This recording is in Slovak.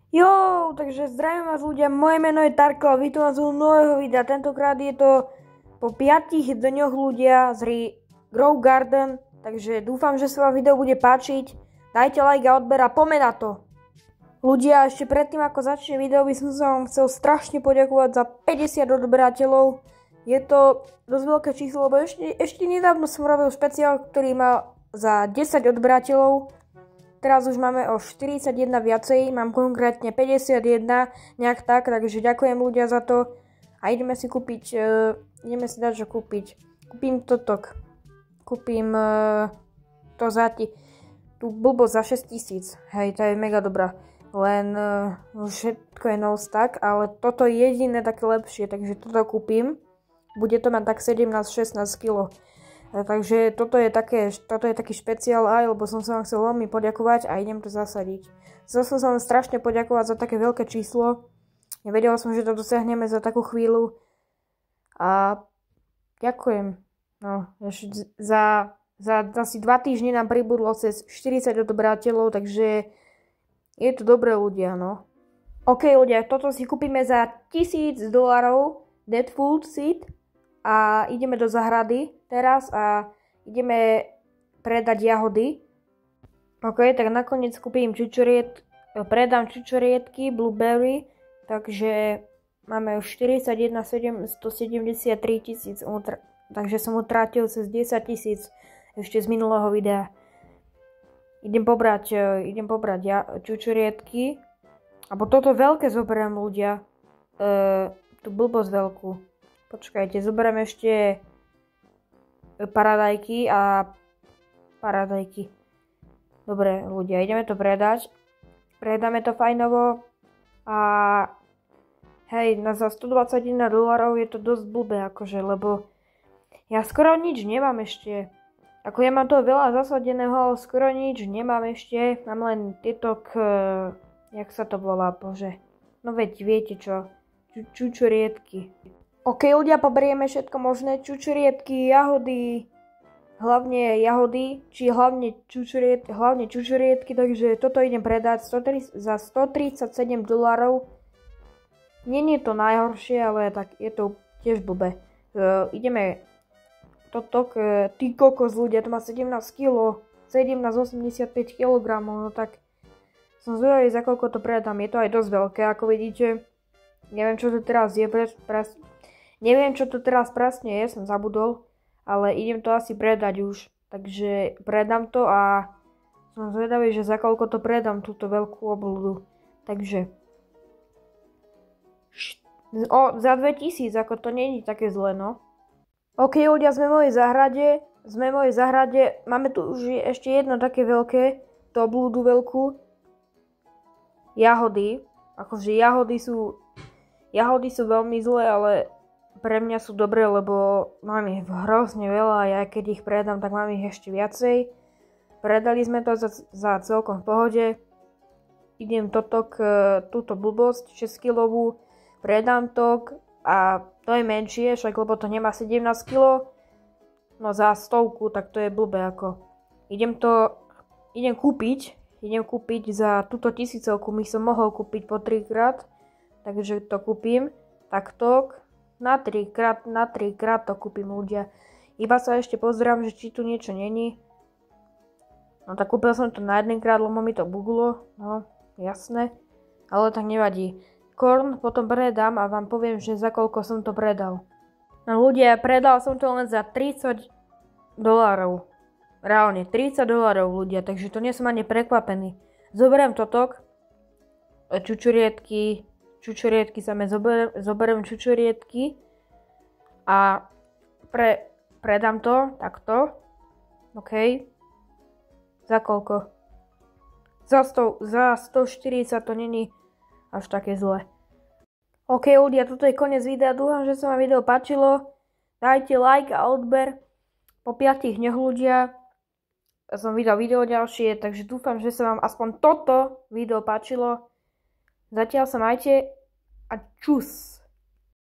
Jo, takže zdravím vás ľudia, moje meno je Tarko a vítam vás u nového videa. Tentokrát je to po 5 dňoch ľudia z hry Grow Garden, takže dúfam, že sa vám video bude páčiť. Dajte like a odber a poďme na to. Ľudia, ešte predtým ako začne video by som sa vám chcel strašne poďakovať za 50 odberateľov. Je to dosť veľké číslo, lebo ešte nedávno som robil špeciál, ktorý mal za 10 odberateľov. Teraz už máme o 41 viacej, mám konkrétne 51, nejak tak, takže ďakujem ľudia za to. A ideme si kúpiť, ideme si dať, že kúpiť. Kúpim totok. Kúpim to za tú blbosť za 6000. Hej, to je mega dobrá. Len všetko je no stack, ale toto je jediné také lepšie, takže toto kúpim. Bude to mať tak 17-16 kg. Takže toto je taký špeciál aj, lebo som sa vám chcel veľmi poďakovať a idem to zasadiť. Chcel som sa vám strašne poďakovať za také veľké číslo. Nevedela som, že to dosiahneme za takú chvíľu. A ďakujem. No, za asi 2 týždne nám pribudlo cez 40 odberateľov, takže je to dobré ľudia, no. OK ľudia, toto si kúpime za $1000 Dead Food Seed. A ideme do zahrady teraz a ideme predať jahody. OK, tak nakoniec kúpim predám čučoriedky, blueberry, takže máme už 41 773 000, takže som utrátil cez 10 000 ešte z minulého videa. Idem pobrať čučoriedky, alebo toto veľké zoberiem ľudia, tú blbosť veľkú. Počkajte, zoberiem ešte paradajky a paradajky. Dobre, ľudia, ideme to predať. Predáme to fajnovo. A hej, za $121 je to dosť blbé, akože, lebo ja skoro nič nemám ešte. Ako ja mám toho veľa zasadeného, ale skoro nič nemám ešte. Mám len tieto jak sa to volá, bože. No veď viete čo. Čučoriedky. OK ľudia, poberieme všetko možné, čučoriedky, jahody, hlavne jahody, či hlavne čučoriedky, takže toto idem predať za $137. Nie je to najhoršie, ale tak je to tiež blbé. Ideme ty kokos ľudia, to má 17 kg, 17,85 kg, no tak som zvedavý, za koľko to predám, je to aj dosť veľké, ako vidíte. Neviem, čo to teraz je, neviem, čo to teraz presne je, som zabudol, ale idem to asi predať už. Takže predám to a som zvedavý, že za koľko to predám, túto veľkú obludu. Takže za 2000, ako to nie je také zle, no. OK ľudia, sme v mojej záhrade, máme tu už ešte jedno také veľké, tú obludu veľkú. Jahody, akože jahody sú veľmi zlé, ale pre mňa sú dobré, lebo mám ich hrozne veľa a ja keď ich predám, tak mám ich ešte viacej. Predali sme to za celkom v pohode. Idem túto blbosť 6 kilovú, predám to a to je menšie, však lebo to nemá 17 kg. No za 100, tak to je blbé ako. Idem kúpiť za túto 1000, my som mohol kúpiť po 3 krát, takže to kúpim takto. Na 3 krát to kúpim ľudia. Iba sa ešte pozerám, že či tu niečo není. No tak kúpil som to na 1 krát, lebo mi to buglo. No, jasné. Ale tak nevadí. Korn potom predám a vám poviem, že za koľko som to predal. No ľudia, predal som to len za $30. Reálne, $30 ľudia, takže to nie som ani prekvapený. Zoberiem totok. Čučoriedky zoberiem čučoriedky a predám to takto. OK. Za koľko? Za 140 to není až také zle. OK ľudia, toto je koniec videa, dúfam, že sa vám video páčilo. Dajte like a odber. Po 5 dňoch ľudia som vydal video ďalšie, takže dúfam, že sa vám aspoň toto video páčilo. Zatiaľ sa majte a čus.